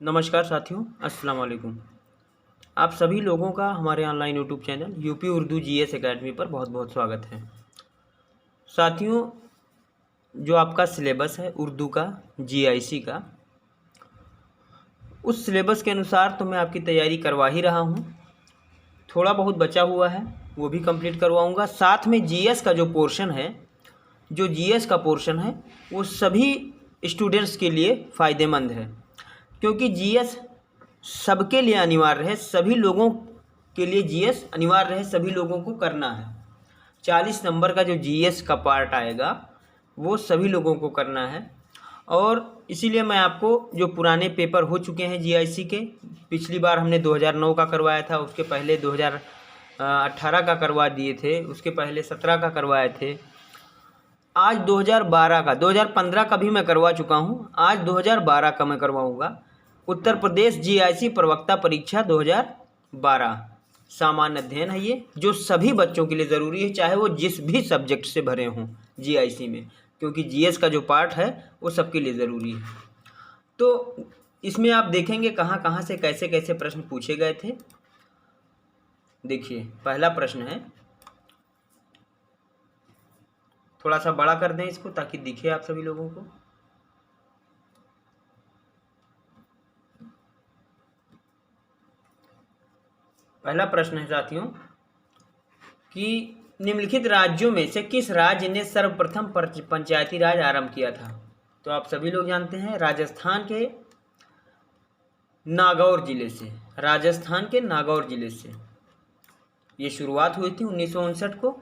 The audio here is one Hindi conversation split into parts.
नमस्कार साथियों, अस्सलाम वालेकुम। आप सभी लोगों का हमारे online YouTube channel UP Urdu GS academy पर बहुत बहुत स्वागत है। साथियों, जो आपका सिलेबस है उर्दू का जीआईसी का, उस सिलेबस के अनुसार तो मैं आपकी तैयारी करवा ही रहा हूँ। थोड़ा बहुत बचा हुआ है, वो भी कंप्लीट करवाऊँगा। साथ में जीएस का जो पोर्शन है, वो सभी स्टूडेंट्स के लिए फ़ायदेमंद है, क्योंकि जीएस सबके लिए अनिवार्य है। सभी लोगों के लिए जीएस अनिवार्य है, सभी लोगों को करना है। 40 नंबर का जो जीएस का पार्ट आएगा वो सभी लोगों को करना है। और इसीलिए मैं आपको जो पुराने पेपर हो चुके हैं जीआईसी के, पिछली बार हमने 2009 का करवाया था, उसके पहले 2018 का करवा दिए थे, उसके पहले 17 का करवाए थे। आज 2012 का, 2015 का भी मैं करवा चुका हूँ, आज 2012 का मैं करवाऊँगा। उत्तर प्रदेश जीआईसी प्रवक्ता परीक्षा 2012 सामान्य अध्ययन है ये, जो सभी बच्चों के लिए ज़रूरी है, चाहे वो जिस भी सब्जेक्ट से भरे हों जीआईसी में, क्योंकि जीएस का जो पार्ट है वो सबके लिए ज़रूरी है। तो इसमें आप देखेंगे कहाँ कहाँ से कैसे कैसे प्रश्न पूछे गए थे। देखिए, पहला प्रश्न है, थोड़ा सा बड़ा कर दें इसको ताकि दिखे आप सभी लोगों को। पहला प्रश्न है साथियों कि निम्नलिखित राज्यों में से किस राज्य ने सर्वप्रथम पंचायती राज आरंभ किया था। तो आप सभी लोग जानते हैं, राजस्थान के नागौर जिले से ये शुरुआत हुई थी 1959 को।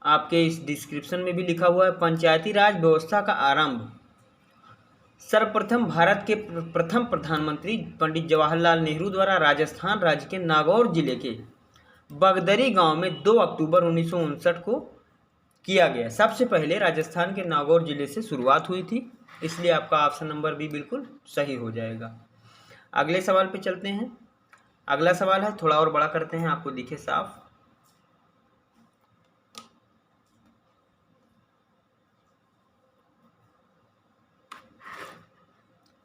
आपके इस डिस्क्रिप्शन में भी लिखा हुआ है, पंचायती राज व्यवस्था का आरंभ सर्वप्रथम भारत के प्रथम प्रधानमंत्री पंडित जवाहरलाल नेहरू द्वारा राजस्थान राज्य के नागौर जिले के बगदरी गांव में 2 अक्टूबर 1959 को किया गया। सबसे पहले राजस्थान के नागौर जिले से शुरुआत हुई थी, इसलिए आपका ऑप्शन नंबर भी बिल्कुल सही हो जाएगा। अगले सवाल पे चलते हैं। अगला सवाल है, थोड़ा और बड़ा करते हैं, आपको दिखे साफ।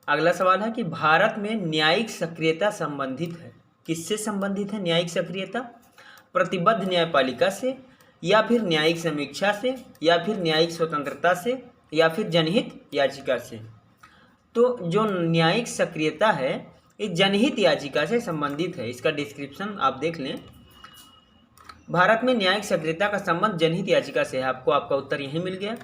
अगला सवाल है कि भारत में न्यायिक सक्रियता संबंधित है, किससे संबंधित है न्यायिक सक्रियता? प्रतिबद्ध न्यायपालिका से, या फिर न्यायिक समीक्षा से, या फिर न्यायिक स्वतंत्रता से, या फिर जनहित याचिका से। तो जो न्यायिक सक्रियता है ये जनहित याचिका से संबंधित है। इसका डिस्क्रिप्शन आप देख लें। भारत में न्यायिक सक्रियता का संबंध जनहित याचिका से है। आपका उत्तर यही मिल गया।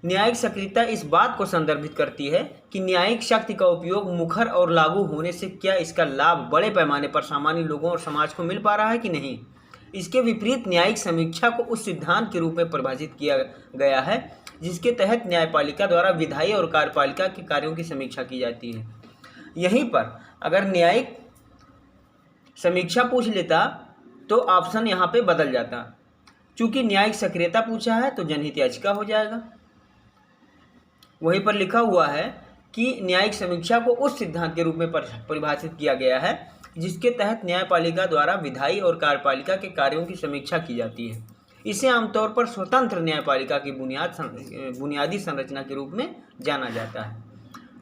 न्यायिक सक्रियता इस बात को संदर्भित करती है कि न्यायिक शक्ति का उपयोग मुखर और लागू होने से क्या इसका लाभ बड़े पैमाने पर सामान्य लोगों और समाज को मिल पा रहा है कि नहीं। इसके विपरीत न्यायिक समीक्षा को उस सिद्धांत के रूप में परिभाषित किया गया है जिसके तहत न्यायपालिका द्वारा विधायी और कार्यपालिका के कार्यों की समीक्षा की जाती है। यहीं पर अगर न्यायिक समीक्षा पूछ लेता तो ऑप्शन यहाँ पे बदल जाता। चूंकि न्यायिक सक्रियता पूछा है तो जनहित याचिका हो जाएगा। वहीं पर लिखा हुआ है कि न्यायिक समीक्षा को उस सिद्धांत के रूप में परिभाषित किया गया है जिसके तहत न्यायपालिका द्वारा विधायी और कार्यपालिका के कार्यों की समीक्षा की जाती है। इसे आमतौर पर स्वतंत्र न्यायपालिका की बुनियादी संरचना के रूप में जाना जाता है।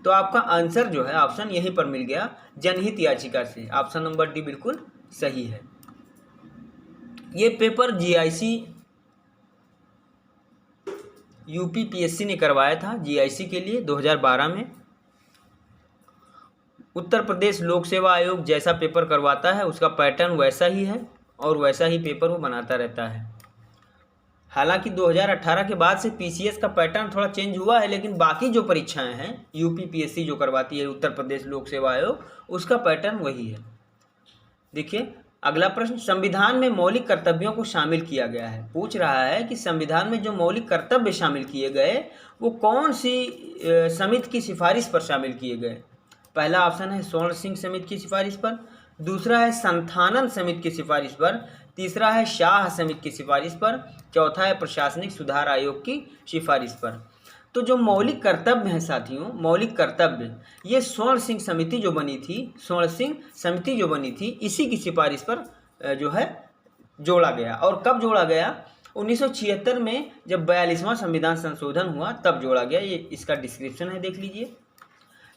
तो आपका आंसर जो है ऑप्शन यहीं पर मिल गया, जनहित याचिका से। ऑप्शन नंबर डी बिल्कुल सही है। ये पेपर जीआईसी यूपीपीएससी ने करवाया था जीआईसी के लिए 2012 में। उत्तर प्रदेश लोक सेवा आयोग जैसा पेपर करवाता है उसका पैटर्न वैसा ही है और वैसा ही पेपर वो बनाता रहता है। हालांकि 2018 के बाद से पीसीएस का पैटर्न थोड़ा चेंज हुआ है, लेकिन बाकी जो परीक्षाएं हैं यूपीपीएससी जो करवाती है उत्तर प्रदेश लोक सेवा आयोग, उसका पैटर्न वही है। देखिए अगला प्रश्न, संविधान में मौलिक कर्तव्यों को शामिल किया गया है। पूछ रहा है कि संविधान में जो मौलिक कर्तव्य शामिल किए गए वो कौन सी समिति की सिफारिश पर शामिल किए गए। पहला ऑप्शन है स्वर्ण सिंह समिति की सिफारिश पर, दूसरा है संथानन समिति की सिफारिश पर, तीसरा है शाह समिति की सिफारिश पर, चौथा है प्रशासनिक सुधार आयोग की सिफारिश पर। तो जो मौलिक कर्तव्य है साथियों, मौलिक कर्तव्य ये स्वर्ण सिंह समिति जो बनी थी, इसी की सिफारिश पर जो है जोड़ा गया। और कब जोड़ा गया? 1976 में जब 42वां संविधान संशोधन हुआ तब जोड़ा गया। ये इसका डिस्क्रिप्शन है, देख लीजिए।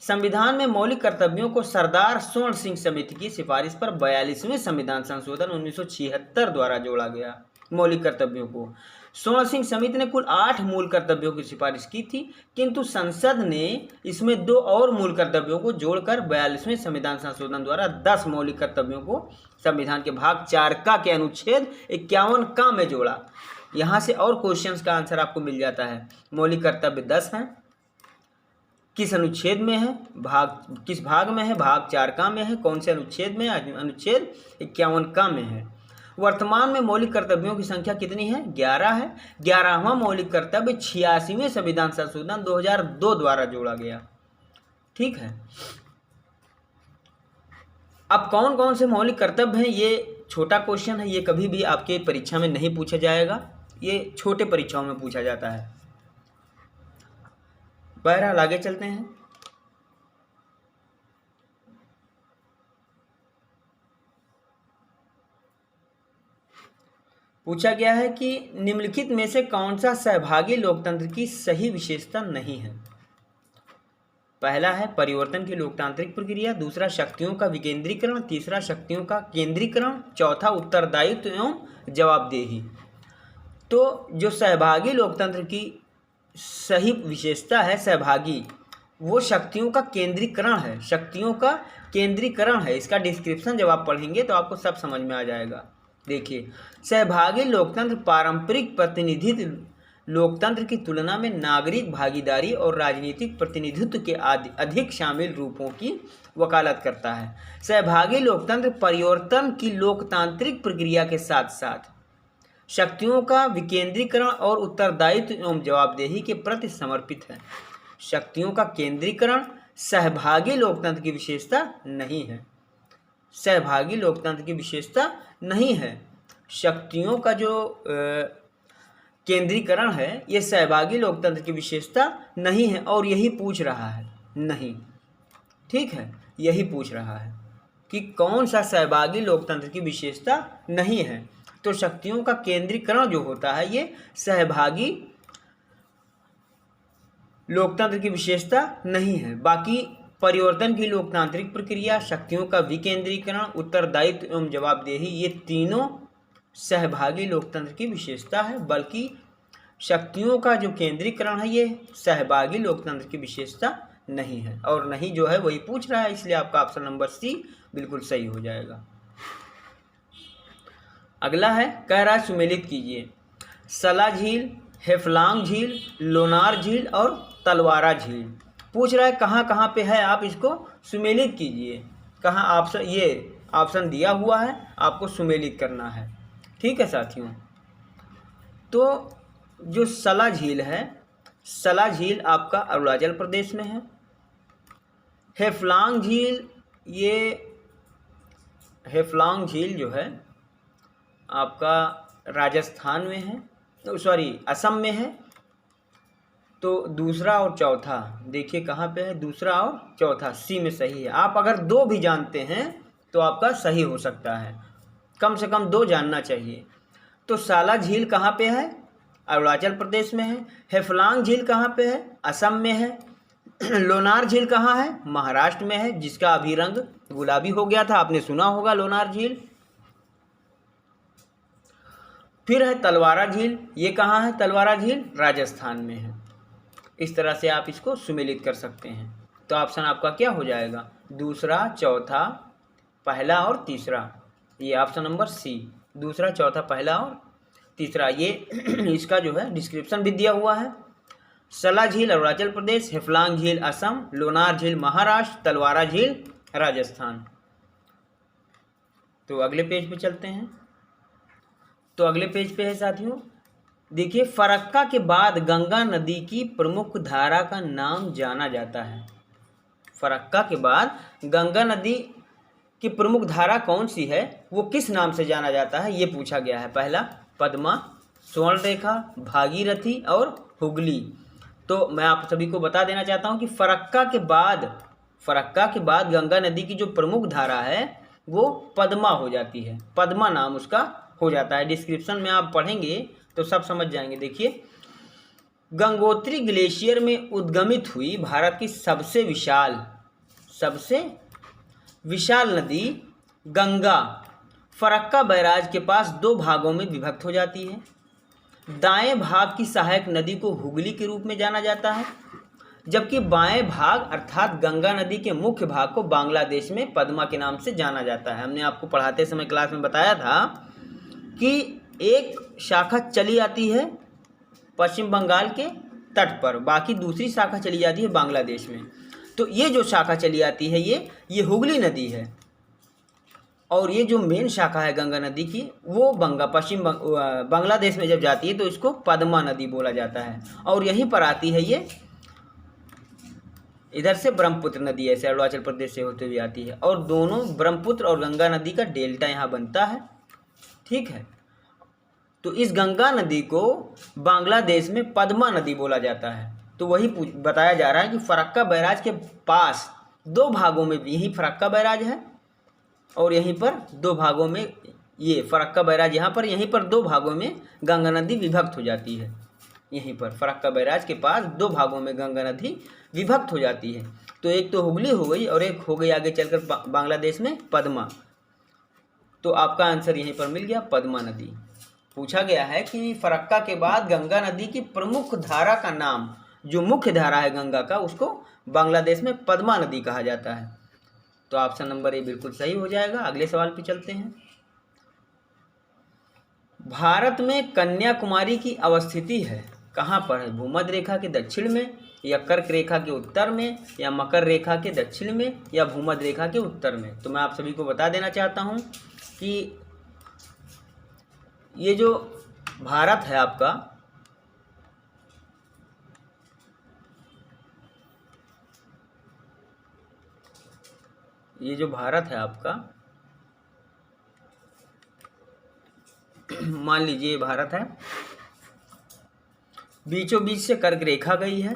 संविधान में मौलिक कर्तव्यों को सरदार स्वर्ण सिंह समिति की सिफारिश पर 42वें संविधान संशोधन 1976 द्वारा जोड़ा गया। मौलिक कर्तव्यों को स्वर्ण सिंह समिति ने कुल 8 मूल कर्तव्यों की सिफारिश की थी, किंतु संसद ने इसमें 2 और मूल कर्तव्यों को जोड़कर 42वें संविधान संशोधन द्वारा 10 मौलिक कर्तव्यों को संविधान के भाग 4 का के अनुच्छेद 51 का में जोड़ा। यहाँ से और क्वेश्चंस का आंसर आपको मिल जाता है। मौलिक कर्तव्य 10 हैं, किस अनुच्छेद में है, किस भाग में है, भाग 4 का में है, कौन से अनुच्छेद में, अनुच्छेद 51 का में है। वर्तमान में मौलिक कर्तव्यों की संख्या कितनी है? 11 है। 11वां मौलिक कर्तव्य 86वें संविधान संशोधन 2002 द्वारा जोड़ा गया। ठीक है, अब कौन कौन से मौलिक कर्तव्य हैं, ये छोटा क्वेश्चन है, ये कभी भी आपके परीक्षा में नहीं पूछा जाएगा, ये छोटे परीक्षाओं में पूछा जाता है। बहरहाल आगे चलते हैं। पूछा गया है कि निम्नलिखित में से कौन सा सहभागी लोकतंत्र की सही विशेषता नहीं है? पहला है परिवर्तन की लोकतांत्रिक प्रक्रिया, दूसरा शक्तियों का विकेंद्रीकरण, तीसरा शक्तियों का केंद्रीकरण, चौथा उत्तरदायित्व एवं जवाबदेही। तो जो सहभागी लोकतंत्र की सही विशेषता है सहभागी, वो शक्तियों का केंद्रीकरण है, शक्तियों का केंद्रीकरण है। इसका डिस्क्रिप्शन जब आप पढ़ेंगे तो आपको सब समझ में आ जाएगा। देखिए, सहभागी लोकतंत्र पारंपरिक प्रतिनिधित्व लोकतंत्र की तुलना में नागरिक भागीदारी और राजनीतिक प्रतिनिधित्व के अधिक शामिल रूपों की वकालत करता है। सहभागी लोकतंत्र परिवर्तन की लोकतांत्रिक प्रक्रिया के साथ साथ शक्तियों का विकेंद्रीकरण और उत्तरदायित्व एवं जवाबदेही के प्रति समर्पित है। शक्तियों का केंद्रीकरण सहभागी लोकतंत्र की विशेषता नहीं है, सहभागी लोकतंत्र की विशेषता नहीं है। शक्तियों का जो केंद्रीकरण है ये सहभागी लोकतंत्र की विशेषता नहीं है, और यही पूछ रहा है, नहीं, ठीक है, यही पूछ रहा है कि कौन सा सहभागी लोकतंत्र की विशेषता नहीं है। तो शक्तियों का केंद्रीकरण जो होता है ये सहभागी लोकतंत्र की विशेषता नहीं है। बाकी परिवर्तन की लोकतांत्रिक प्रक्रिया, शक्तियों का विकेंद्रीकरण, उत्तरदायित्व एवं जवाबदेही, ये तीनों सहभागी लोकतंत्र की विशेषता है। बल्कि शक्तियों का जो केंद्रीकरण है ये सहभागी लोकतंत्र की विशेषता नहीं है, और नहीं जो है वही पूछ रहा है, इसलिए आपका ऑप्शन नंबर सी बिल्कुल सही हो जाएगा। अगला है, कह रहा है सुमेलित कीजिए सला झील, हेफलांग झील, लोनार झील और तलवारा झील। पूछ रहा है कहाँ कहाँ पे है, आप इसको सुमेलित कीजिए। कहाँ ऑप्शन, ये ऑप्शन दिया हुआ है, आपको सुमेलित करना है। ठीक है साथियों, तो जो सला झील है, सला झील आपका अरुणाचल प्रदेश में है। हेफलांग झील, ये हेफलांग झील जो है आपका राजस्थान में है, सॉरी असम में है। तो दूसरा और चौथा देखिए कहाँ पे है, दूसरा और चौथा सी में सही है। आप अगर 2 भी जानते हैं तो आपका सही हो सकता है, कम से कम 2 जानना चाहिए। तो साला झील कहाँ पे है? अरुणाचल प्रदेश में है। हेफलांग झील कहाँ पे है? असम में है। लोनार झील कहाँ है? महाराष्ट्र में है, जिसका अभी रंग गुलाबी हो गया था, आपने सुना होगा लोनार झील। फिर है तलवारा झील, ये कहाँ है? तलवारा झील राजस्थान में है। इस तरह से आप इसको सुमेलित कर सकते हैं। तो ऑप्शन आपका क्या हो जाएगा? दूसरा, चौथा, पहला और तीसरा। ये ऑप्शन नंबर सी, दूसरा, चौथा, पहला और तीसरा। ये इसका जो है डिस्क्रिप्शन भी दिया हुआ है। सला झील अरुणाचल प्रदेश, हेफलांग झील असम, लोनार झील महाराष्ट्र, तलवारा झील राजस्थान। तो अगले पेज पे चलते हैं। तो अगले पेज पे है साथियों, देखिए फरक्का के बाद गंगा नदी की प्रमुख धारा का नाम जाना जाता है। फरक्का के बाद गंगा नदी की प्रमुख धारा कौन सी है, वो किस नाम से जाना जाता है, ये पूछा गया है। पहला पद्मा, स्वर्णरेखा, भागीरथी और हुगली। तो मैं आप सभी को बता देना चाहता हूँ कि फरक्का के बाद गंगा नदी की जो प्रमुख धारा है वो पद्मा हो जाती है, पद्मा नाम उसका हो जाता है। डिस्क्रिप्शन में आप पढ़ेंगे तो सब समझ जाएंगे। देखिए, गंगोत्री ग्लेशियर में उद्गमित हुई भारत की सबसे विशाल सबसे विशाल नदी गंगा फरक्का बैराज के पास 2 भागों में विभक्त हो जाती है। दाएं भाग की सहायक नदी को हुगली के रूप में जाना जाता है, जबकि बाएं भाग अर्थात गंगा नदी के मुख्य भाग को बांग्लादेश में पद्मा के नाम से जाना जाता है। हमने आपको पढ़ाते समय क्लास में बताया था कि एक शाखा चली आती है पश्चिम बंगाल के तट पर, बाकी दूसरी शाखा चली जाती है बांग्लादेश में। तो ये जो शाखा चली आती है ये हुगली नदी है, और ये जो मेन शाखा है गंगा नदी की वो बांग्लादेश में जब जाती है तो इसको पद्मा नदी बोला जाता है। और यहीं पर आती है ये, इधर से ब्रह्मपुत्र नदी ऐसे अरुणाचल प्रदेश से होते हुए आती है, और दोनों ब्रह्मपुत्र और गंगा नदी का डेल्टा यहाँ बनता है। ठीक है, तो इस गंगा नदी को बांग्लादेश में पद्मा नदी बोला जाता है। तो वही बताया जा रहा है कि फरक्का बैराज के पास 2 भागों में, यही फरक्का बैराज है और यहीं पर 2 भागों में ये फरक्का बैराज यहाँ पर, यहीं पर 2 भागों में गंगा नदी विभक्त हो जाती है। यहीं पर फरक्का बैराज के पास 2 भागों में गंगा नदी विभक्त हो जाती है। तो एक तो हुगली हो गई और एक हो गई आगे चलकर बांग्लादेश में पद्मा। तो आपका आंसर यहीं पर मिल गया, पद्मा नदी। पूछा गया है कि फरक्का के बाद गंगा नदी की प्रमुख धारा का नाम, जो मुख्य धारा है गंगा का, उसको बांग्लादेश में पद्मा नदी कहा जाता है। तो ऑप्शन नंबर ए बिल्कुल सही हो जाएगा। अगले सवाल पे चलते हैं। भारत में कन्याकुमारी की अवस्थिति है कहाँ पर है? भूमध्य रेखा के दक्षिण में, या कर्क रेखा के उत्तर में, या मकर रेखा के दक्षिण में, या भूमध्य रेखा के उत्तर में? तो मैं आप सभी को बता देना चाहता हूँ कि ये जो भारत है आपका, ये जो भारत है आपका, मान लीजिए ये भारत है, बीचों बीच से कर्क रेखा गई है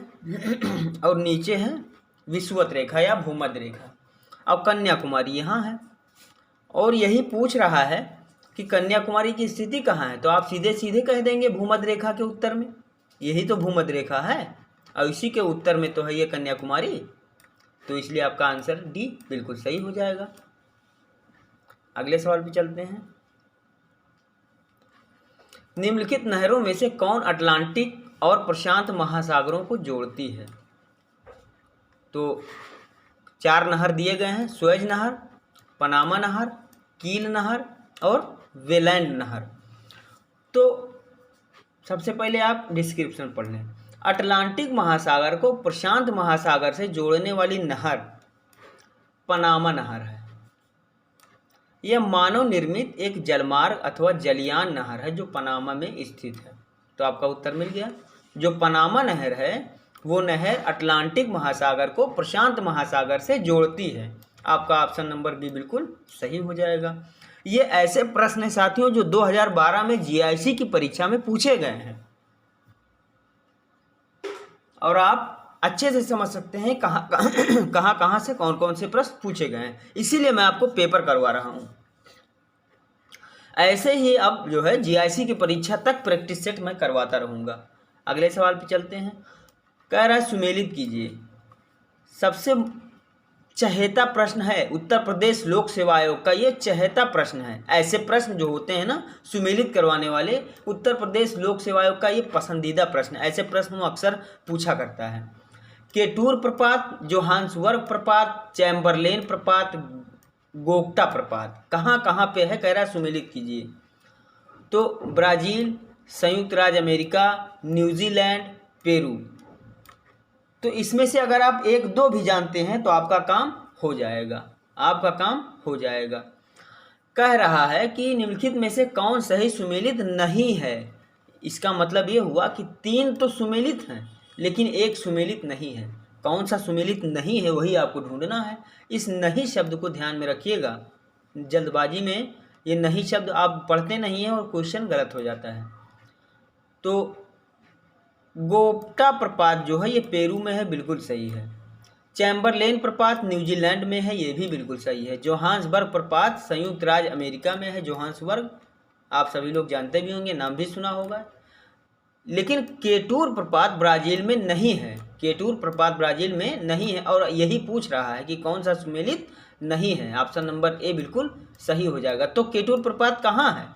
और नीचे है विषुवत रेखा या भूमध्य रेखा। अब कन्याकुमारी यहाँ है और यही पूछ रहा है कि कन्याकुमारी की स्थिति कहाँ है। तो आप सीधे सीधे कह देंगे भूमध्य रेखा के उत्तर में, यही तो भूमध्य रेखा है और इसी के उत्तर में तो है ये कन्याकुमारी। तो इसलिए आपका आंसर डी बिल्कुल सही हो जाएगा। अगले सवाल पे चलते हैं। निम्नलिखित नहरों में से कौन अटलांटिक और प्रशांत महासागरों को जोड़ती है? तो 4 नहर दिए गए हैं, सुएज नहर, पनामा नहर, कील नहर और वेलैंड नहर। तो सबसे पहले आप डिस्क्रिप्शन पढ़ लें। अटलांटिक महासागर को प्रशांत महासागर से जोड़ने वाली नहर पनामा नहर है। यह मानव निर्मित एक जलमार्ग अथवा जलयान नहर है जो पनामा में स्थित है। तो आपका उत्तर मिल गया। जो पनामा नहर है वो नहर अटलांटिक महासागर को प्रशांत महासागर से जोड़ती है। आपका ऑप्शन नंबर बी बिल्कुल सही हो जाएगा। ये ऐसे प्रश्न हैं साथियों जो 2012 में जीआईसी की परीक्षा में पूछे गए हैं और आप अच्छे से समझ सकते हैं कहाँ से कौन कौन से प्रश्न पूछे गए हैं। इसीलिए मैं आपको पेपर करवा रहा हूँ। ऐसे ही अब जो है जीआईसी की परीक्षा तक प्रैक्टिस सेट मैं करवाता रहूँगा। अगले सवाल पे चलते हैं। कह रहा है सुमेलित कीजिए। सबसे चहेता प्रश्न है उत्तर प्रदेश लोक सेवा आयोग का, ये चहेता प्रश्न है। ऐसे प्रश्न जो होते हैं ना सुमेलित करवाने वाले, उत्तर प्रदेश लोक सेवा आयोग का ये पसंदीदा प्रश्न, ऐसे प्रश्न वो अक्सर पूछा करता है। केटूर प्रपात, जोहान्सबर्ग प्रपात, चैम्बरलेन प्रपात, गोगटा प्रपात कहाँ कहाँ पे है? कह रहा है सुमेलित कीजिए। तो ब्राज़ील, संयुक्त राज्य अमेरिका, न्यूजीलैंड, पेरू। तो इसमें से अगर आप 1-2 भी जानते हैं तो आपका काम हो जाएगा, आपका काम हो जाएगा। कह रहा है कि निम्नलिखित में से कौन सही सुमेलित नहीं है। इसका मतलब ये हुआ कि 3 तो सुमेलित हैं लेकिन 1 सुमेलित नहीं है। कौन सा सुमेलित नहीं है वही आपको ढूंढना है। इस नहीं शब्द को ध्यान में रखिएगा। जल्दबाजी में ये नहीं शब्द आप पढ़ते नहीं हैं और क्वेश्चन गलत हो जाता है। तो गोगटा प्रपात जो है ये पेरू में है, बिल्कुल सही है। चैम्बरलेन प्रपात न्यूजीलैंड में है, ये भी बिल्कुल सही है। जोहान्सबर्ग प्रपात संयुक्त राज्य अमेरिका में है। जोहान्सबर्ग आप सभी लोग जानते भी होंगे, नाम भी सुना होगा। लेकिन केटूर प्रपात ब्राज़ील में नहीं है, केटूर प्रपात ब्राज़ील में नहीं है, और यही पूछ रहा है कि कौन सा सुमेलित नहीं है। ऑप्शन नंबर ए बिल्कुल सही हो जाएगा। तो केटूर प्रपात कहाँ है?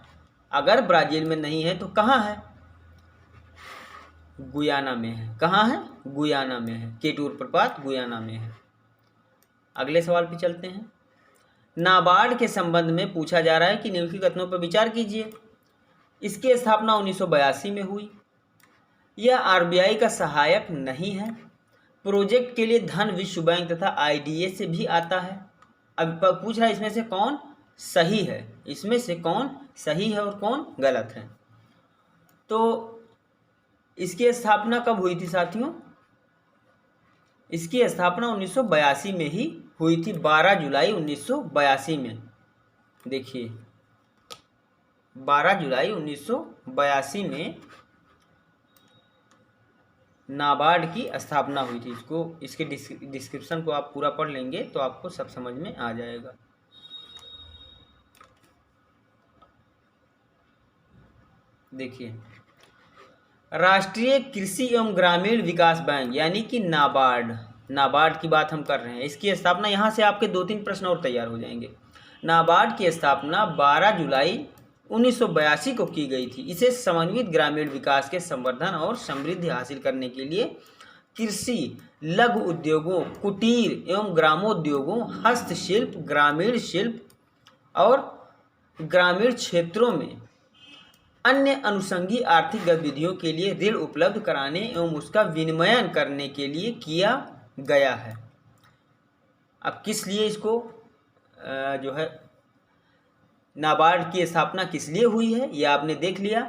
अगर ब्राज़ील में नहीं है तो कहाँ है? गुयाना में है। कहाँ है? गुयाना में है। केटूर प्रपात गुयाना में है। अगले सवाल पे चलते हैं। नाबार्ड के संबंध में पूछा जा रहा है कि निम्नलिखित कथनों पर विचार कीजिए। इसकी स्थापना 1982 में हुई। यह आरबीआई का सहायक नहीं है। प्रोजेक्ट के लिए धन विश्व बैंक तथा आईडीए से भी आता है। अब पूछ रहा है इसमें से कौन सही है, इसमें से कौन सही है और कौन गलत है। तो इसकी स्थापना कब हुई थी साथियों? इसकी स्थापना 1982 में ही हुई थी, 12 जुलाई 1982 में। देखिए 12 जुलाई 1982 में नाबार्ड की स्थापना हुई थी। इसके डिस्क्रिप्शन को आप पूरा पढ़ लेंगे तो आपको सब समझ में आ जाएगा। देखिए राष्ट्रीय कृषि एवं ग्रामीण विकास बैंक यानी कि नाबार्ड की बात हम कर रहे हैं। इसकी स्थापना, यहाँ से आपके 2-3 प्रश्न और तैयार हो जाएंगे। नाबार्ड की स्थापना 12 जुलाई 1982 को की गई थी। इसे समन्वित ग्रामीण विकास के संवर्धन और समृद्धि हासिल करने के लिए कृषि, लघु उद्योगों, कुटीर एवं ग्रामोद्योगों, हस्तशिल्प, ग्रामीण शिल्प और ग्रामीण क्षेत्रों में अन्य अनुषंगी आर्थिक गतिविधियों के लिए ऋण उपलब्ध कराने एवं उसका विनिमयन करने के लिए किया गया है। अब किस लिए इसको जो है नाबार्ड की स्थापना किस लिए हुई है, ये आपने देख लिया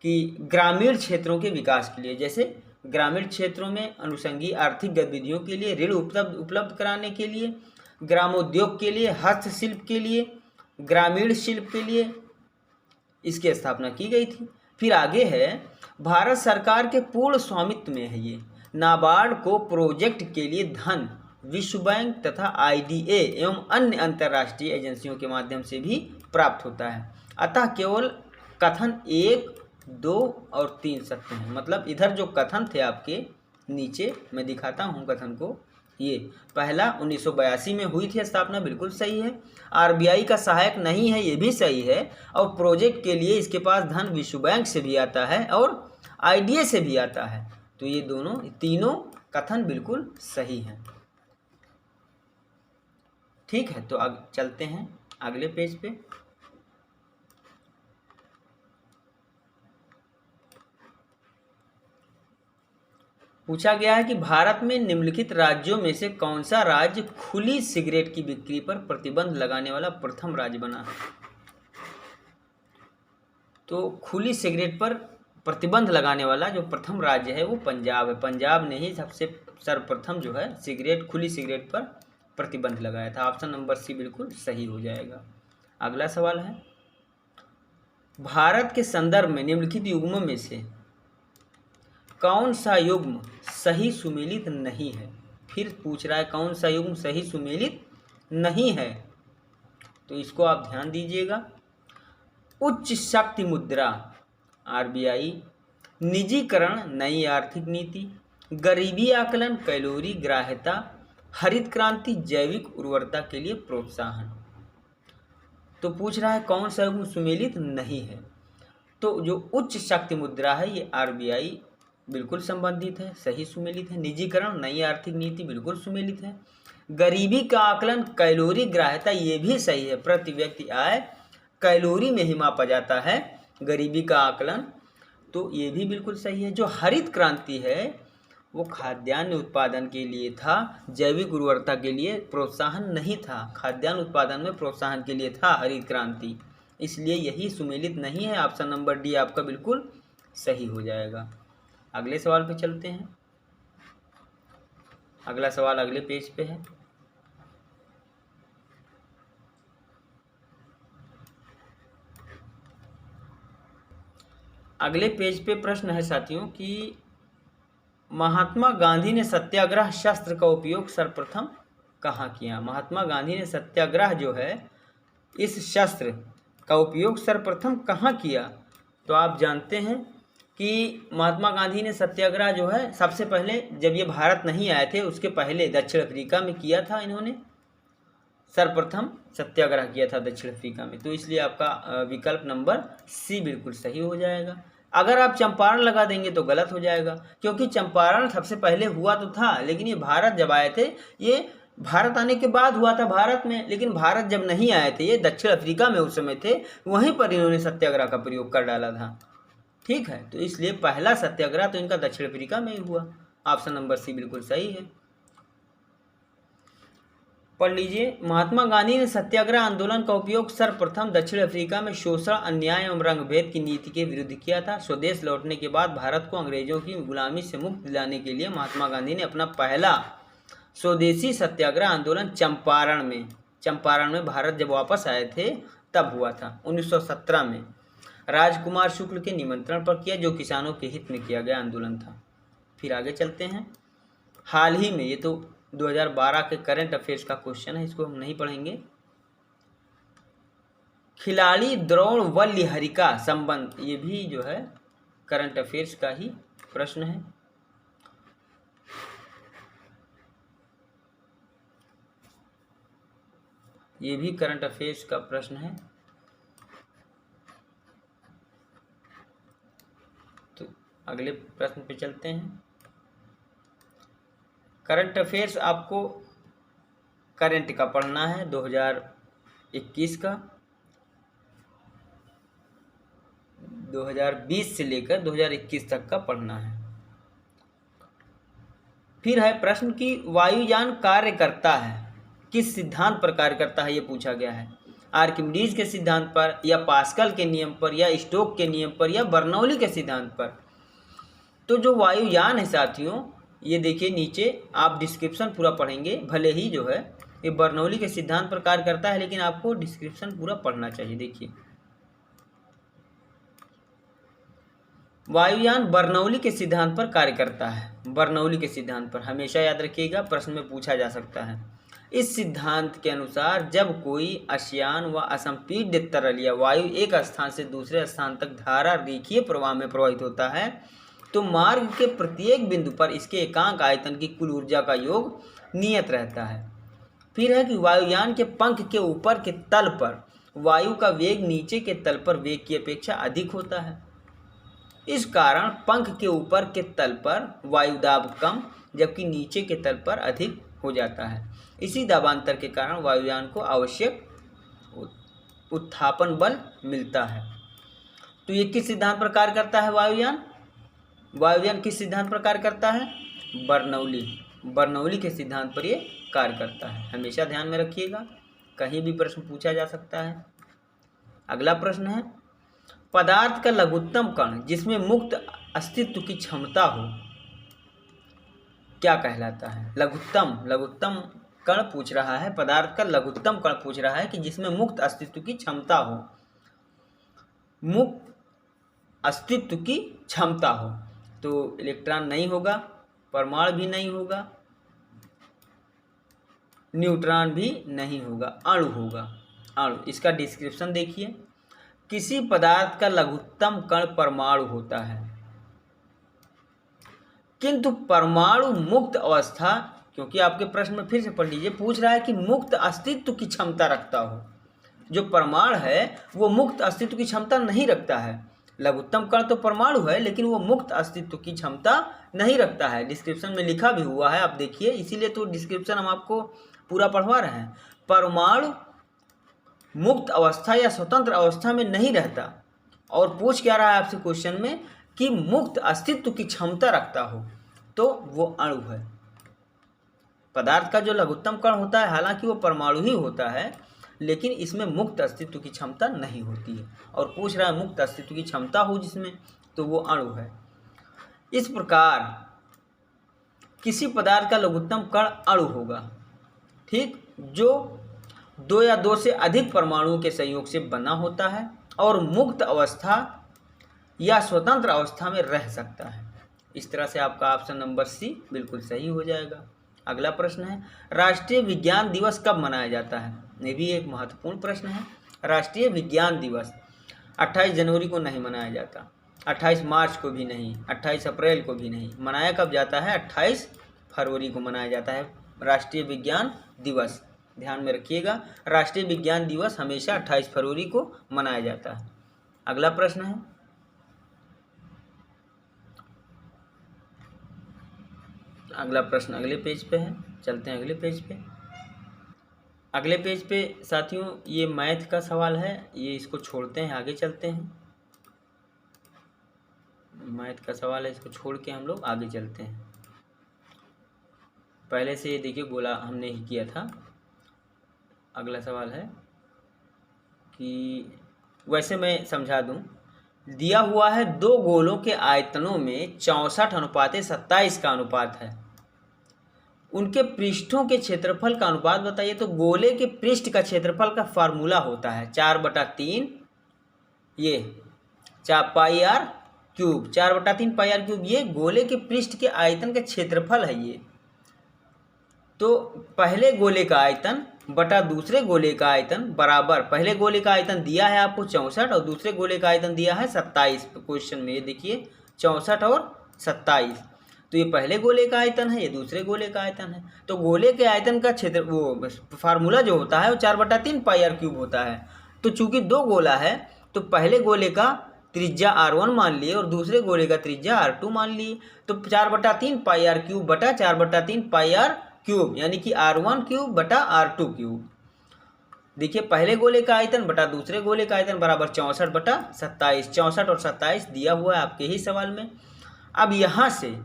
कि ग्रामीण क्षेत्रों के विकास के लिए, जैसे ग्रामीण क्षेत्रों में अनुषंगी आर्थिक गतिविधियों के लिए ऋण उपलब्ध कराने के लिए, ग्रामोद्योग के लिए, हस्तशिल्प के लिए, ग्रामीण शिल्प के लिए इसकी स्थापना की गई थी। फिर आगे है, भारत सरकार के पूर्ण स्वामित्व में है ये। नाबार्ड को प्रोजेक्ट के लिए धन विश्व बैंक तथा आईडीए एवं अन्य अंतर्राष्ट्रीय एजेंसियों के माध्यम से भी प्राप्त होता है। अतः केवल कथन 1, 2 और 3 सत्य हैं। मतलब इधर जो कथन थे आपके नीचे मैं दिखाता हूँ कथन को, ये पहला 1982 में हुई थी स्थापना, बिल्कुल सही है। आरबीआई का सहायक नहीं है, ये भी सही है। और प्रोजेक्ट के लिए इसके पास धन विश्व बैंक से भी आता है और आईडीए से भी आता है। तो ये तीनों कथन बिल्कुल सही हैं। ठीक है, तो अब चलते हैं अगले पेज पे। पूछा गया है कि भारत में निम्नलिखित राज्यों में से कौन सा राज्य खुली सिगरेट की बिक्री पर प्रतिबंध लगाने वाला प्रथम राज्य बना है। तो खुली सिगरेट पर प्रतिबंध लगाने वाला जो प्रथम राज्य है वो पंजाब है। पंजाब ने ही सबसे सर्वप्रथम जो है खुली सिगरेट पर प्रतिबंध लगाया था। ऑप्शन नंबर सी बिल्कुल सही हो जाएगा। अगला सवाल है, भारत के संदर्भ में निम्नलिखित युग्मों में से कौन सा युग्म सही सुमेलित नहीं है। फिर पूछ रहा है कौन सा युग्म सही सुमेलित नहीं है, तो इसको आप ध्यान दीजिएगा। उच्च शक्ति मुद्रा आरबीआई, निजीकरण नई आर्थिक नीति, गरीबी आकलन, कैलोरी ग्राह्यता, हरित क्रांति, जैविक उर्वरता के लिए प्रोत्साहन। तो पूछ रहा है कौन सा युग्म सुमेलित नहीं है। तो जो उच्च शक्ति मुद्रा है ये आरबीआई बिल्कुल संबंधित है, सही सुमेलित है। निजीकरण नई आर्थिक नीति बिल्कुल सुमेलित है। गरीबी का आकलन, कैलोरी ग्राह्यता ये भी सही है। प्रति व्यक्ति आय कैलोरी में ही मापा जाता है गरीबी का आकलन, तो ये भी बिल्कुल सही है। जो हरित क्रांति है वो खाद्यान्न उत्पादन के लिए था, जैविक उर्वरता के लिए प्रोत्साहन नहीं था। खाद्यान्न उत्पादन में प्रोत्साहन के लिए था हरित क्रांति, इसलिए यही सुमेलित नहीं है। ऑप्शन नंबर डी आपका बिल्कुल सही हो जाएगा। अगले सवाल पे चलते हैं। अगला सवाल अगले पेज पे है। अगले पेज पे प्रश्न है साथियों कि महात्मा गांधी ने सत्याग्रह शस्त्र का उपयोग सर्वप्रथम कहाँ किया। महात्मा गांधी ने सत्याग्रह जो है इस शस्त्र का उपयोग सर्वप्रथम कहाँ किया। तो आप जानते हैं कि महात्मा गांधी ने सत्याग्रह जो है सबसे पहले, जब ये भारत नहीं आए थे उसके पहले दक्षिण अफ्रीका में किया था, इन्होंने सर्वप्रथम सत्याग्रह किया था दक्षिण अफ्रीका में। तो इसलिए आपका विकल्प नंबर सी बिल्कुल सही हो जाएगा। अगर आप चंपारण लगा देंगे तो गलत हो जाएगा, क्योंकि चंपारण सबसे पहले हुआ तो था, लेकिन ये भारत जब आए थे, ये भारत आने के बाद हुआ था भारत में, लेकिन भारत जब नहीं आए थे, ये दक्षिण अफ्रीका में उस समय थे, वहीं पर इन्होंने सत्याग्रह का प्रयोग कर डाला था। ठीक है, तो इसलिए पहला सत्याग्रह तो इनका दक्षिण अफ्रीका में ही हुआ। ऑप्शन नंबर सी बिल्कुल सही है। पढ़ लीजिए, महात्मा गांधी ने सत्याग्रह आंदोलन का उपयोग सर्वप्रथम दक्षिण अफ्रीका में शोषण, अन्याय एवं रंगभेद की नीति के विरुद्ध किया था। स्वदेश लौटने के बाद भारत को अंग्रेजों की गुलामी से मुक्त दिलाने के लिए महात्मा गांधी ने अपना पहला स्वदेशी सत्याग्रह आंदोलन चंपारण में भारत जब वापस आए थे तब हुआ था 1917 में, राजकुमार शुक्ल के निमंत्रण पर किया, जो किसानों के हित में किया गया आंदोलन था। फिर आगे चलते हैं। हाल ही में, ये तो 2012 के करंट अफेयर्स का क्वेश्चन है, इसको हम नहीं पढ़ेंगे। खिलाड़ी द्रोण वल्लीहरिका संबंध, ये भी जो है करंट अफेयर्स का ही प्रश्न है। ये भी करंट अफेयर्स का प्रश्न है। तो अगले प्रश्न पे चलते हैं। करंट अफेयर्स आपको करंट का पढ़ना है, 2021 का, 2020 से लेकर 2021 तक का पढ़ना है। फिर है प्रश्न कि वायुयान कार्य करता है, किस सिद्धांत पर कार्य करता है, ये पूछा गया है। आर्किमिडीज के सिद्धांत पर, या पास्कल के नियम पर, या स्टोक के नियम पर, या बर्नौली के सिद्धांत पर। तो जो वायुयान है साथियों, ये देखिए नीचे आप डिस्क्रिप्शन पूरा पढ़ेंगे, भले ही जो है ये बर्नौली के सिद्धांत पर कार्य करता है, लेकिन आपको डिस्क्रिप्शन पूरा पढ़ना चाहिए। देखिए, वायुयान बर्नौली के सिद्धांत पर कार्य करता है। बर्नौली के सिद्धांत पर हमेशा याद रखिएगा, प्रश्न में पूछा जा सकता है। इस सिद्धांत के अनुसार जब कोई अश्यान व असंपीड्य तरल या वायु एक स्थान से दूसरे स्थान तक धारा रेखीय प्रवाह में प्रवाहित होता है, तो मार्ग के प्रत्येक बिंदु पर इसके एकांक आयतन की कुल ऊर्जा का योग नियत रहता है। फिर है कि वायुयान के पंख के ऊपर के तल पर वायु का वेग नीचे के तल पर वेग की अपेक्षा अधिक होता है। इस कारण पंख के ऊपर के तल पर वायु दाब कम, जबकि नीचे के तल पर अधिक हो जाता है। इसी दाबांतर के कारण वायुयान को आवश्यक उत्थापन बल मिलता है। तो ये किस सिद्धांत पर कार्य करता है वायुयान किस सिद्धांत पर कार्य करता है? बर्नौली के सिद्धांत पर ये कार्य करता है। हमेशा ध्यान में रखिएगा, कहीं भी प्रश्न पूछा जा सकता है। अगला प्रश्न है, पदार्थ का लघुत्तम कण जिसमें मुक्त अस्तित्व की क्षमता हो क्या कहलाता है? लघुत्तम कण पूछ रहा है, पदार्थ का लघुत्तम कण पूछ रहा है कि जिसमें मुक्त अस्तित्व की क्षमता हो, मुक्त अस्तित्व की क्षमता हो। तो इलेक्ट्रॉन नहीं होगा, परमाणु भी नहीं होगा, न्यूट्रॉन भी नहीं होगा, अणु होगा। अणु, इसका डिस्क्रिप्शन देखिए। किसी पदार्थ का लघुत्तम कण परमाणु होता है, किंतु परमाणु मुक्त अवस्था, क्योंकि आपके प्रश्न में फिर से पढ़ लीजिए, पूछ रहा है कि मुक्त अस्तित्व की क्षमता रखता हो। जो परमाणु है वो मुक्त अस्तित्व की क्षमता नहीं रखता है। लघुत्तम कण तो परमाणु है, लेकिन वो मुक्त अस्तित्व की क्षमता नहीं रखता है। डिस्क्रिप्शन में लिखा भी हुआ है, आप देखिए, इसीलिए तो डिस्क्रिप्शन हम आपको पूरा पढ़वा रहे हैं। परमाणु मुक्त अवस्था या स्वतंत्र अवस्था में नहीं रहता, और पूछ क्या रहा है आपसे क्वेश्चन में कि मुक्त अस्तित्व की क्षमता रखता हो, तो वो अणु है। पदार्थ का जो लघुत्तम कण होता है, हालांकि वो परमाणु ही होता है, लेकिन इसमें मुक्त अस्तित्व की क्षमता नहीं होती है, और पूछ रहा है मुक्त अस्तित्व की क्षमता हो जिसमें, तो वो अणु है। इस प्रकार किसी पदार्थ का लघुत्तम कण अणु होगा, ठीक, जो दो या दो से अधिक परमाणुओं के संयोग से बना होता है और मुक्त अवस्था या स्वतंत्र अवस्था में रह सकता है। इस तरह से आपका ऑप्शन नंबर सी बिल्कुल सही हो जाएगा। अगला प्रश्न है, राष्ट्रीय विज्ञान दिवस कब मनाया जाता है? ये भी एक महत्वपूर्ण प्रश्न है। राष्ट्रीय विज्ञान दिवस 28 जनवरी को नहीं मनाया जाता। 28 मार्च को भी नहीं, 28 अप्रैल को भी नहीं। मनाया कब जाता है? 28 फरवरी को मनाया जाता है राष्ट्रीय विज्ञान दिवस। ध्यान में रखिएगा, राष्ट्रीय विज्ञान दिवस हमेशा 28 फरवरी को मनाया जाता है। अगला प्रश्न है, अगला प्रश्न अगले पेज पे है, चलते हैं अगले पेज पे। अगले पेज पे साथियों ये मैथ का सवाल है, ये इसको छोड़ते हैं, आगे चलते हैं। मैथ का सवाल है, इसको छोड़ के हम लोग आगे चलते हैं। पहले से ये देखिए गोला हमने ही किया था। अगला सवाल है कि वैसे मैं समझा दूं, दिया हुआ है दो गोलों के आयतनों में 64:27 का अनुपात है, उनके पृष्ठों के क्षेत्रफल का अनुपात बताइए। तो गोले के पृष्ठ का क्षेत्रफल का फार्मूला होता है 4/3 ये 4πr cube, 4/3 pi are cube. ये गोले के पृष्ठ के आयतन का क्षेत्रफल है ये। तो पहले गोले का आयतन बटा दूसरे गोले का आयतन बराबर, पहले गोले का आयतन दिया है आपको 64 और दूसरे गोले का आयतन दिया है 27। क्वेश्चन में ये देखिए 64 और 27, तो ये पहले गोले का आयतन है, ये दूसरे गोले का आयतन है। तो गोले के आयतन का क्षेत्र वो फार्मूला जो होता है वो 4/3 पाई आर क्यूब होता है। तो चूंकि दो गोला है तो पहले गोले का त्रिज्या R1 मान लिए और दूसरे गोले का त्रिज्या R2 मान लिए। तो 4/3 पाई आर क्यूब बटा 4/3 पाई आर क्यूब, यानी कि R1 क्यूब बटा R2 क्यूब। देखिए पहले गोले का आयतन बटा दूसरे गोले का आयतन बराबर 64/27। 64 और 27 दिया हुआ है आपके ही सवाल में। अब यहाँ से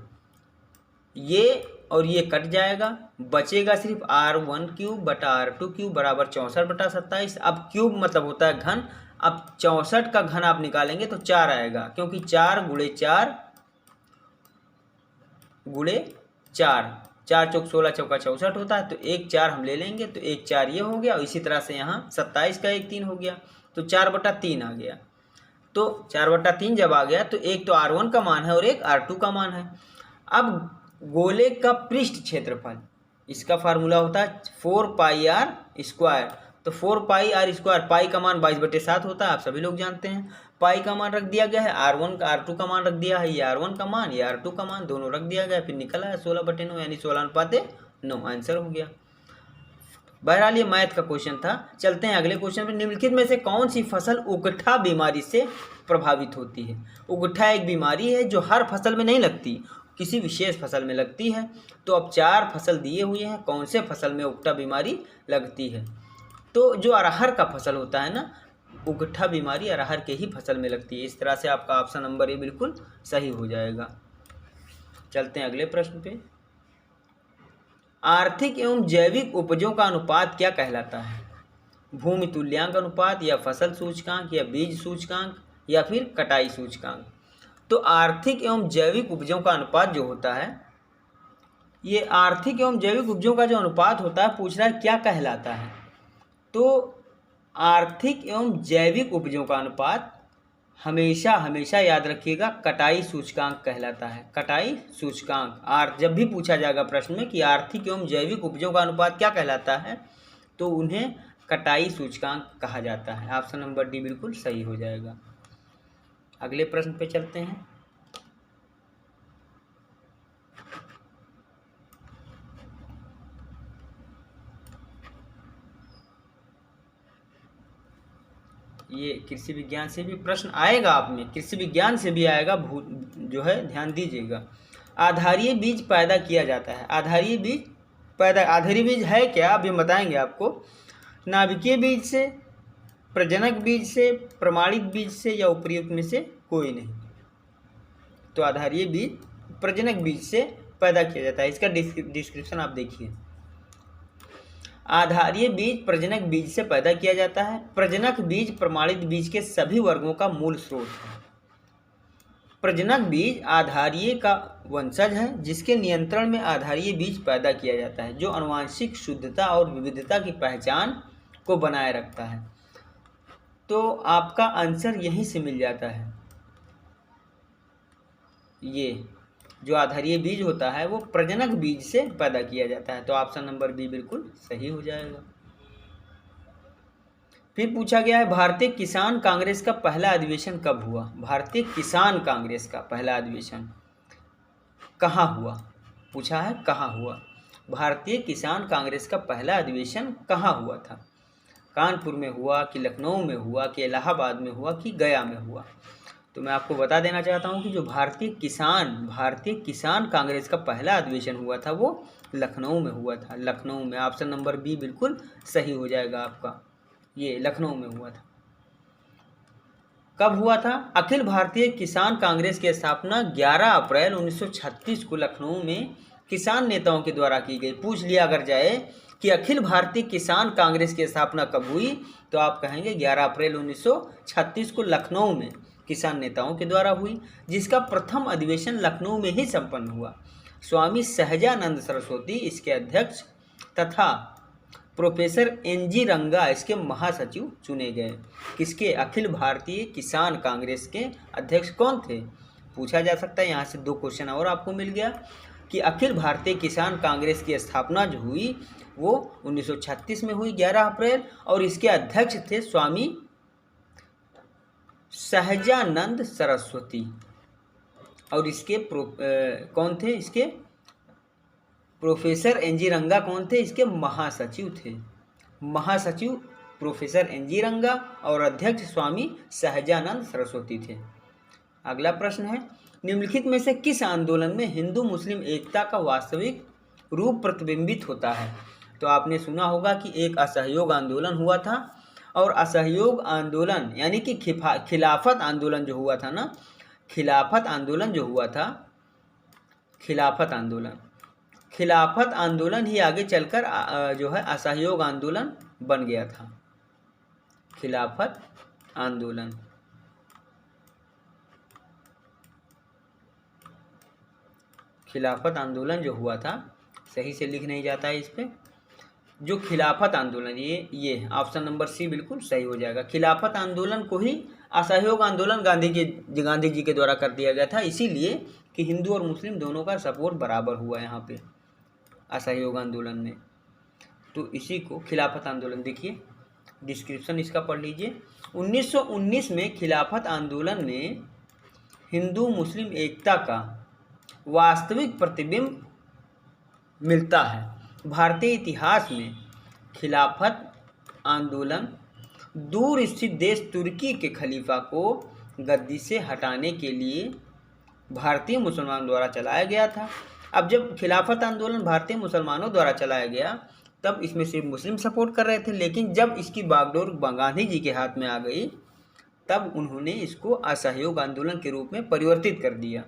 ये और ये कट जाएगा, बचेगा सिर्फ R1 क्यूब बटा R2 क्यूब बराबर 64/27। अब क्यूब मतलब होता है घन। अब 64 का घन आप निकालेंगे तो 4 आएगा, क्योंकि 4 × 4 × 4, 4 चौक 16 चौका 64 होता है। तो 1 4 हम ले लेंगे, तो 1 4 ये हो गया और इसी तरह से यहाँ 27 का 1 3 हो गया, तो 4/3 आ गया। तो 4/3 जब आ गया तो एक तो R1 का मान है और एक R2 का मान है। अब गोले का पृष्ठ क्षेत्रफल, इसका फार्मूला होता है 4πr²। तो 4πr², पाई का मान 22/7 होता है, आप सभी लोग जानते हैं। पाई का मान रख दिया गया है, R1 का R2 का मान रख दिया है, ये R1 का मान ये R2 का मान दोनों रख दिया गया, फिर निकला है 16/9 यानी 16:9 आंसर हो गया। बहरहाल ये मैथ का क्वेश्चन था। चलते हैं अगले क्वेश्चन पे। निम्नलिखित में से कौन सी फसल उकठा बीमारी से प्रभावित होती है? उकठा एक बीमारी है जो हर फसल में नहीं लगती, किसी विशेष फसल में लगती है। तो अब 4 फसल दिए हुए हैं, कौन से फसल में उकठा बीमारी लगती है? तो जो अरहर का फसल होता है ना, उकठा बीमारी अरहर के ही फसल में लगती है। इस तरह से आपका ऑप्शन नंबर ए बिल्कुल सही हो जाएगा। चलते हैं अगले प्रश्न पे। आर्थिक एवं जैविक उपजों का अनुपात क्या कहलाता है? भूमि तुल्यांक अनुपात, या फसल सूचकांक, या बीज सूचकांक, या फिर कटाई सूचकांक? तो आर्थिक एवं जैविक उपजों का अनुपात जो होता है, ये आर्थिक एवं जैविक उपजों का जो अनुपात होता है, पूछ रहा है क्या कहलाता है। तो आर्थिक एवं जैविक उपजों का अनुपात हमेशा हमेशा याद रखिएगा कटाई सूचकांक कहलाता है। कटाई सूचकांक। जब भी पूछा जाएगा प्रश्न में कि आर्थिक एवं जैविक उपजों का अनुपात क्या कहलाता है, तो उन्हें कटाई सूचकांक कहा जाता है। ऑप्शन नंबर डी बिल्कुल सही हो जाएगा। अगले प्रश्न पे चलते हैं। ये कृषि विज्ञान से भी प्रश्न आएगा, आप में कृषि विज्ञान से भी आएगा, जो है ध्यान दीजिएगा। आधारीय बीज पैदा किया जाता है। आधारीय बीज है क्या, अभी बताएंगे आपको। नाभिकीय बीज से, प्रजनक बीज से, प्रमाणित बीज से, या उपर्युक्त में से कोई नहीं। तो आधारीय बीज प्रजनक बीज से पैदा किया जाता है। इसका डिस्क्रिप्शन आप देखिए। आधारीय बीज प्रजनक बीज से पैदा किया जाता है। प्रजनक बीज प्रमाणित बीज के सभी वर्गों का मूल स्रोत है। प्रजनक बीज आधारीय का वंशज है, जिसके नियंत्रण में आधारीय बीज पैदा किया जाता है, जो आनुवांशिक शुद्धता और विविधता की पहचान को बनाए रखता है। तो आपका आंसर यहीं से मिल जाता है। ये जो आधारीय बीज होता है वो प्रजनक बीज से पैदा किया जाता है। तो ऑप्शन नंबर बी बिल्कुल सही हो जाएगा। फिर पूछा गया है भारतीय किसान कांग्रेस का पहला अधिवेशन कब हुआ। भारतीय किसान कांग्रेस का पहला अधिवेशन कहाँ हुआ, पूछा है कहाँ हुआ। भारतीय किसान कांग्रेस का पहला अधिवेशन कहाँ हुआ था, कानपुर में हुआ कि लखनऊ में हुआ कि इलाहाबाद में हुआ कि गया में हुआ। तो मैं आपको बता देना चाहता हूँ कि जो भारतीय किसान कांग्रेस का पहला अधिवेशन हुआ था वो लखनऊ में हुआ था। लखनऊ में, ऑप्शन नंबर बी बिल्कुल सही हो जाएगा आपका, ये लखनऊ में हुआ था। कब हुआ था। अखिल भारतीय किसान कांग्रेस की स्थापना 11 अप्रैल 1936 को लखनऊ में किसान नेताओं के द्वारा की गई। पूछ लिया अगर जाए कि अखिल भारतीय किसान कांग्रेस की स्थापना कब हुई, तो आप कहेंगे 11 अप्रैल 1936 को लखनऊ में किसान नेताओं के द्वारा हुई, जिसका प्रथम अधिवेशन लखनऊ में ही संपन्न हुआ। स्वामी सहजानंद सरस्वती इसके अध्यक्ष तथा प्रोफेसर NG रंगा इसके महासचिव चुने गए। किसके, अखिल भारतीय किसान कांग्रेस के अध्यक्ष कौन थे, पूछा जा सकता है। यहाँ से 2 क्वेश्चन और आपको मिल गया कि अखिल भारतीय किसान कांग्रेस की स्थापना जो हुई वो 1936 में हुई 11 अप्रैल, और इसके अध्यक्ष थे स्वामी सहजानंद सरस्वती, और इसके कौन थे, इसके प्रोफेसर NG रंगा कौन थे, इसके महासचिव थे। महासचिव प्रोफेसर NG रंगा और अध्यक्ष स्वामी सहजानंद सरस्वती थे। अगला प्रश्न है, निम्नलिखित में से किस आंदोलन में हिंदू मुस्लिम एकता का वास्तविक रूप प्रतिबिंबित होता है। तो आपने सुना होगा कि एक असहयोग आंदोलन हुआ था, और असहयोग आंदोलन यानी कि खिलाफत आंदोलन जो हुआ था ना, खिलाफत आंदोलन जो हुआ था, खिलाफत आंदोलन ही आगे चलकर जो है असहयोग आंदोलन बन गया था। खिलाफत आंदोलन, खिलाफत आंदोलन जो हुआ था, सही से लिख नहीं जाता है इस पे, जो खिलाफत आंदोलन, ये ऑप्शन नंबर सी बिल्कुल सही हो जाएगा। खिलाफत आंदोलन को ही असहयोग आंदोलन गांधी जी के द्वारा कर दिया गया था, इसीलिए कि हिंदू और मुस्लिम दोनों का सपोर्ट बराबर हुआ यहाँ पे असहयोग आंदोलन में। तो इसी को खिलाफत आंदोलन, देखिए डिस्क्रिप्शन इसका पढ़ लीजिए। 1919 में खिलाफत आंदोलन में हिंदू मुस्लिम एकता का वास्तविक प्रतिबिंब मिलता है। भारतीय इतिहास में खिलाफत आंदोलन दूर स्थित देश तुर्की के खलीफा को गद्दी से हटाने के लिए भारतीय मुसलमानों द्वारा चलाया गया था। अब जब खिलाफत आंदोलन भारतीय मुसलमानों द्वारा चलाया गया तब इसमें सिर्फ मुस्लिम सपोर्ट कर रहे थे, लेकिन जब इसकी बागडोर गांधी जी के हाथ में आ गई तब उन्होंने इसको असहयोग आंदोलन के रूप में परिवर्तित कर दिया,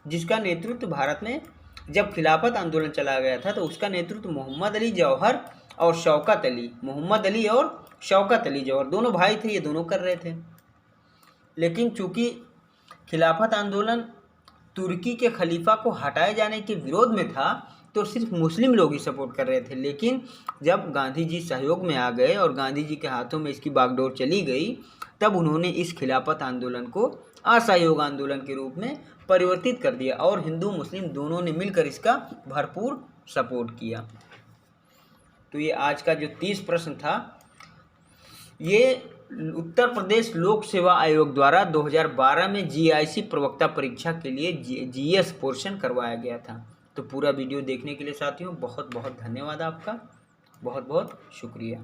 जिसका नेतृत्व भारत में जब खिलाफत आंदोलन चलाया गया था तो उसका नेतृत्व मोहम्मद अली जौहर और शौकत अली, मोहम्मद अली और शौकत अली जौहर दोनों भाई थे, ये दोनों कर रहे थे। लेकिन चूंकि खिलाफत आंदोलन तुर्की के खलीफा को हटाए जाने के विरोध में था तो सिर्फ मुस्लिम लोग ही सपोर्ट कर रहे थे, लेकिन जब गांधी जी सहयोग में आ गए और गांधी जी के हाथों में इसकी बागडोर चली गई तब उन्होंने इस खिलाफत आंदोलन को असहयोग आंदोलन के रूप में परिवर्तित कर दिया और हिंदू मुस्लिम दोनों ने मिलकर इसका भरपूर सपोर्ट किया। तो ये आज का जो 30 प्रश्न था ये उत्तर प्रदेश लोक सेवा आयोग द्वारा 2012 में GIC प्रवक्ता परीक्षा के लिए GS पोर्शन करवाया गया था। तो पूरा वीडियो देखने के लिए साथियों बहुत बहुत धन्यवाद आपका, बहुत बहुत शुक्रिया।